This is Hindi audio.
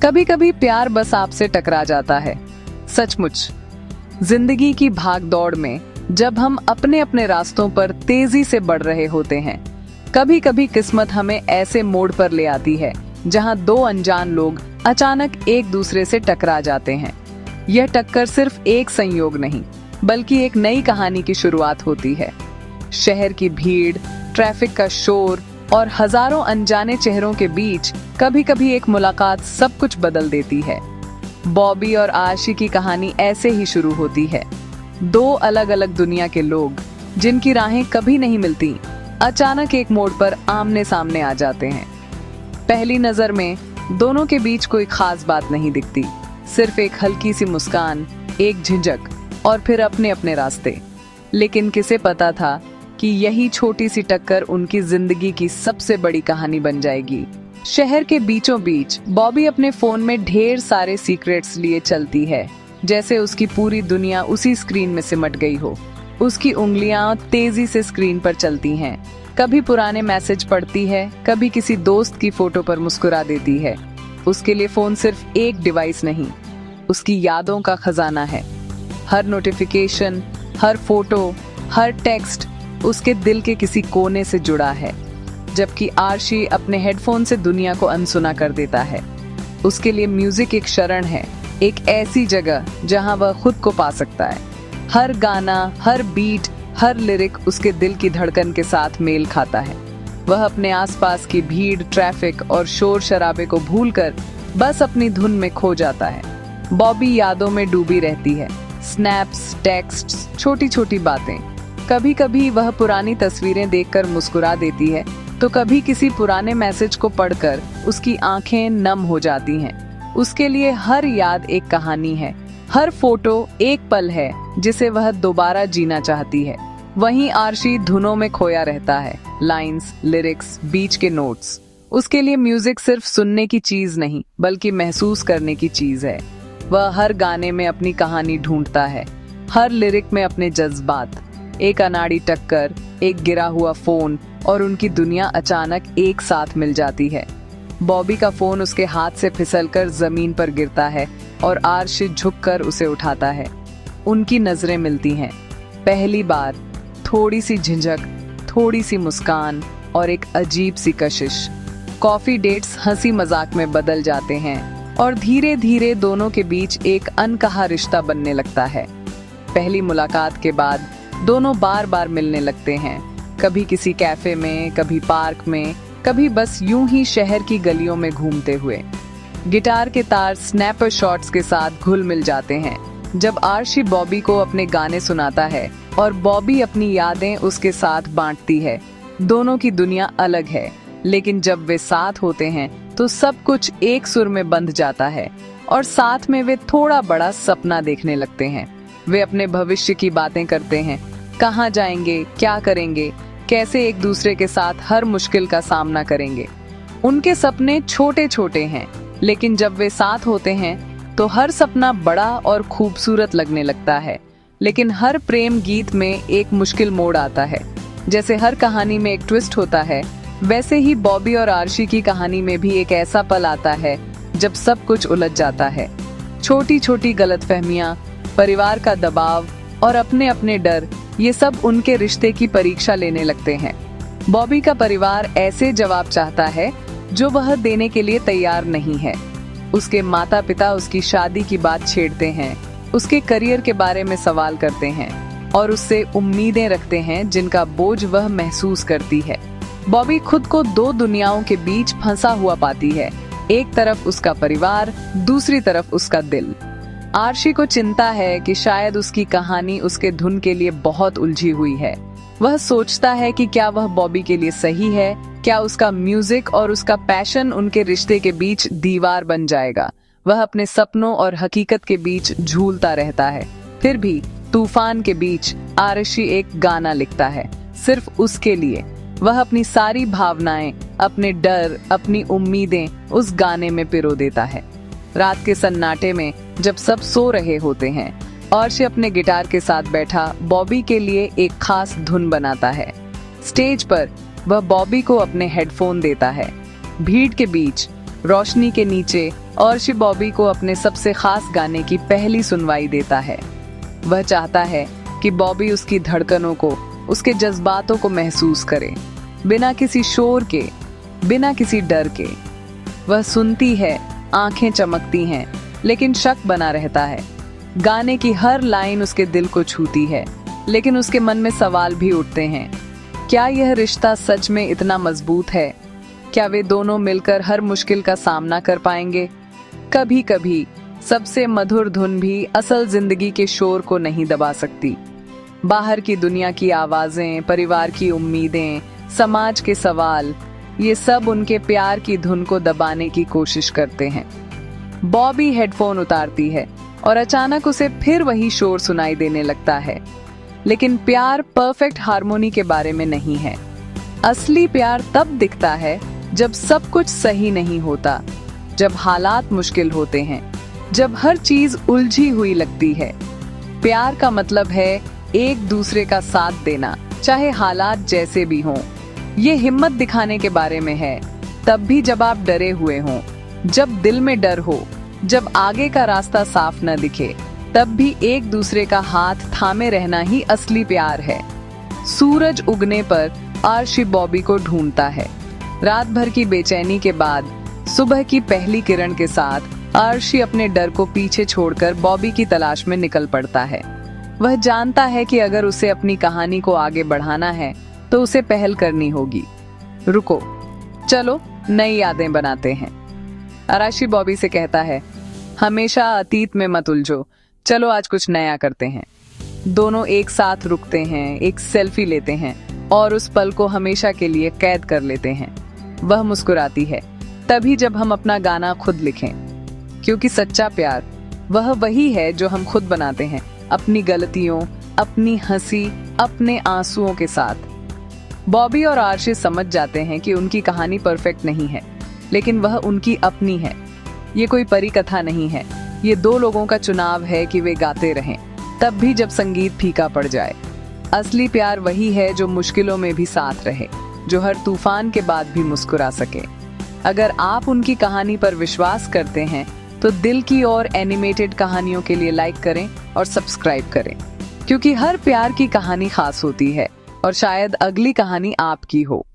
कभी कभी प्यार बस आपसे टकरा जाता है। सचमुच जिंदगी की भाग दौड़ में जब हम अपने अपने रास्तों पर तेजी से बढ़ रहे होते हैं, कभी कभी किस्मत हमें ऐसे मोड़ पर ले आती है जहां दो अनजान लोग अचानक एक दूसरे से टकरा जाते हैं। यह टक्कर सिर्फ एक संयोग नहीं, बल्कि एक नई कहानी की शुरुआत होती है। शहर की भीड़, ट्रैफिक का शोर और हजारों अनजाने चेहरों के बीच कभी कभी एक मुलाकात सब कुछ बदल देती है। बॉबी और आरशी की कहानी ऐसे ही शुरू होती है। दो अलग अलग दुनिया के लोग जिनकी राहें कभी नहीं मिलती, अचानक एक मोड़ पर आमने सामने आ जाते हैं। पहली नजर में दोनों के बीच कोई खास बात नहीं दिखती, सिर्फ एक हल्की सी मुस्कान, एक झिझक और फिर अपने अपने रास्ते। लेकिन किसे पता था कि यही छोटी सी टक्कर उनकी जिंदगी की सबसे बड़ी कहानी बन जाएगी। शहर के बीचों बीच बॉबी अपने फोन में ढेर सारे सीक्रेट्स लिए चलती है, जैसे उसकी पूरी दुनिया उसी स्क्रीन में सिमट गई हो। उसकी उंगलियां तेजी से स्क्रीन पर चलती हैं, कभी पुराने मैसेज पढ़ती है, कभी किसी दोस्त की फोटो पर मुस्कुरा देती है। उसके लिए फोन सिर्फ एक डिवाइस नहीं, उसकी यादों का खजाना है। हर नोटिफिकेशन, हर फोटो, हर टेक्स्ट उसके दिल के किसी कोने से जुड़ा है। जबकि आरशी अपने हेडफोन से दुनिया को अनसुना कर देता है। उसके लिए म्यूजिक एक शरण है, एक ऐसी जगह जहां वह खुद को पा सकता है। हर गाना, हर बीट, हर लिरिक उसके दिल की धड़कन के साथ मेल खाता है। वह अपने आसपास की भीड़, ट्रैफिक और शोर शराबे को भूलकर बस अपनी धुन में खो जाता है। बॉबी यादों में डूबी रहती है। स्नैप्स, टेक्स्ट्स, छोटी छोटी बातें। कभी कभी वह पुरानी तस्वीरें देखकर मुस्कुरा देती है, तो कभी किसी पुराने मैसेज को पढ़कर उसकी आंखें नम हो जाती हैं। उसके लिए हर याद एक कहानी है, हर फोटो एक पल है जिसे वह दोबारा जीना चाहती है। वहीं आरशी धुनों में खोया रहता है, लाइंस, लिरिक्स, बीच के नोट्स। उसके लिए म्यूजिक सिर्फ सुनने की चीज नहीं, बल्कि महसूस करने की चीज है। वह हर गाने में अपनी कहानी ढूंढता है, हर लिरिक में अपने जज्बात। एक अनाड़ी टक्कर, एक गिरा हुआ फोन और उनकी दुनिया अचानक एक साथ मिल जाती है। बॉबी का फोन उसके हाथ से फिसलकर जमीन पर गिरता है और आरशी झुककर उसे उठाता है। उनकी नजरें मिलती हैं। पहली बार थोड़ी सी झिझक, थोड़ी सी मुस्कान और एक अजीब सी कशिश। कॉफी डेट्स हंसी मजाक में बदल जाते हैं और धीरे धीरे दोनों के बीच एक अनकहा रिश्ता बनने लगता है। पहली मुलाकात के बाद दोनों बार बार मिलने लगते हैं, कभी किसी कैफे में, कभी पार्क में, कभी बस यूं ही शहर की गलियों में घूमते हुए। गिटार के तार स्नैपर शॉट्स के साथ घुल मिल जाते हैं। जब आरशी बॉबी को अपने गाने सुनाता है और बॉबी अपनी यादें उसके साथ बांटती है, दोनों की दुनिया अलग है, लेकिन जब वे साथ होते हैं तो सब कुछ एक सुर में बंध जाता है और साथ में वे थोड़ा बड़ा सपना देखने लगते हैं। वे अपने भविष्य की बातें करते हैं, कहाँ जाएंगे, क्या करेंगे, कैसे एक दूसरे के साथ हर मुश्किल का सामना करेंगे। उनके सपने छोटे छोटे हैं, लेकिन जब वे साथ होते हैं तो हर सपना बड़ा और खूबसूरत लगने लगता है। लेकिन हर प्रेम गीत में एक मुश्किल मोड़ आता है। जैसे हर कहानी में एक ट्विस्ट होता है, वैसे ही बॉबी और आरशी की कहानी में भी एक ऐसा पल आता है जब सब कुछ उलझ जाता है। छोटी छोटी गलतफहमियां, परिवार का दबाव और अपने अपने डर, ये सब उनके रिश्ते की परीक्षा लेने लगते हैं। बॉबी का परिवार ऐसे जवाब चाहता है जो वह देने के लिए तैयार नहीं है। उसके माता पिता उसकी शादी की बात छेड़ते हैं, उसके करियर के बारे में सवाल करते हैं और उससे उम्मीदें रखते हैं जिनका बोझ वह महसूस करती है। बॉबी खुद को दो दुनियाओं के बीच फंसा हुआ पाती है, एक तरफ उसका परिवार, दूसरी तरफ उसका दिल। आरशी को चिंता है कि शायद उसकी कहानी उसके धुन के लिए बहुत उलझी हुई है। वह सोचता है कि क्या वह बॉबी के लिए सही है, क्या उसका म्यूजिक और उसका पैशन उनके रिश्ते के बीच दीवार बन जाएगा। वह अपने सपनों और हकीकत के बीच झूलता रहता है। फिर भी तूफान के बीच आरशी एक गाना लिखता है, सिर्फ उसके लिए। वह अपनी सारी भावनाएं, अपने डर, अपनी उम्मीदें उस गाने में पिरो देता है। रात के सन्नाटे में जब सब सो रहे होते हैं, आरशी अपने गिटार के साथ बैठा बॉबी के लिए एक खास धुन बनाता है। स्टेज पर वह बॉबी को अपने हेडफोन देता है। भीड़ के बीच रोशनी के नीचे अर्शी बॉबी को अपने सबसे खास गाने की पहली सुनवाई देता है। वह चाहता है कि बॉबी उसकी धड़कनों को, उसके जज्बातों को महसूस करे, बिना किसी शोर के, बिना किसी डर के। वह सुनती है, आंखें चमकती हैं, लेकिन शक बना रहता है। गाने की हर लाइन उसके दिल को छूती है, लेकिन उसके मन में सवाल भी उठते हैं। क्या यह रिश्ता सच में इतना मजबूत है? क्या वे दोनों मिलकर हर मुश्किल का सामना कर पाएंगे? कभी कभी सबसे मधुर धुन भी असल जिंदगी के शोर को नहीं दबा सकती। बाहर की दुनिया की आवाजें, परिवार की उम्मीदें, समाज के सवाल, ये सब उनके प्यार की धुन को दबाने की कोशिश करते हैं। बॉबी हेडफोन उतारती है और अचानक उसे फिर वही शोर सुनाई देने लगता है। लेकिन प्यार परफेक्ट हार्मोनी के बारे में नहीं है। असली प्यार तब दिखता है जब सब कुछ सही नहीं होता, जब हालात मुश्किल होते हैं, जब हर चीज उलझी हुई लगती है। प्यार का मतलब है एक दूसरे का साथ देना, चाहे हालात जैसे भी हों। ये हिम्मत दिखाने के बारे में है, तब भी जब आप डरे हुए हों, जब दिल में डर हो, जब आगे का रास्ता साफ न दिखे, तब भी एक दूसरे का हाथ थामे रहना ही असली प्यार है। सूरज उगने पर अर्शी बॉबी को ढूंढता है। रात भर की बेचैनी के बाद सुबह की पहली किरण के साथ अर्शी अपने डर को पीछे छोड़कर बॉबी की तलाश में निकल पड़ता है। वह जानता है कि अगर उसे अपनी कहानी को आगे बढ़ाना है तो उसे पहल करनी होगी। रुको, चलो नई यादें बनाते हैं। अर्शी बॉबी से कहता है, हमेशा अतीत में मत उलझो, चलो आज कुछ नया करते हैं। दोनों एक साथ रुकते हैं, एक सेल्फी लेते हैं और उस पल को हमेशा के लिए कैद कर लेते हैं। वह मुस्कुराती है, तभी जब हम अपना गाना खुद लिखें, क्योंकि सच्चा प्यार वह वही है जो हम खुद बनाते हैं, अपनी गलतियों, अपनी हंसी, अपने आंसुओं के साथ। बॉबी और अर्शी समझ जाते हैं कि उनकी कहानी परफेक्ट नहीं है, लेकिन वह उनकी अपनी है। ये कोई परी कथा नहीं है, ये दो लोगों का चुनाव है कि वे गाते रहें, तब भी जब संगीत फीका पड़ जाए। असली प्यार वही है जो मुश्किलों में भी साथ रहे, जो हर तूफान के बाद भी मुस्कुरा सके। अगर आप उनकी कहानी पर विश्वास करते हैं तो दिल की और एनिमेटेड कहानियों के लिए लाइक करें और सब्सक्राइब करें, क्योंकि हर प्यार की कहानी खास होती है और शायद अगली कहानी आपकी हो।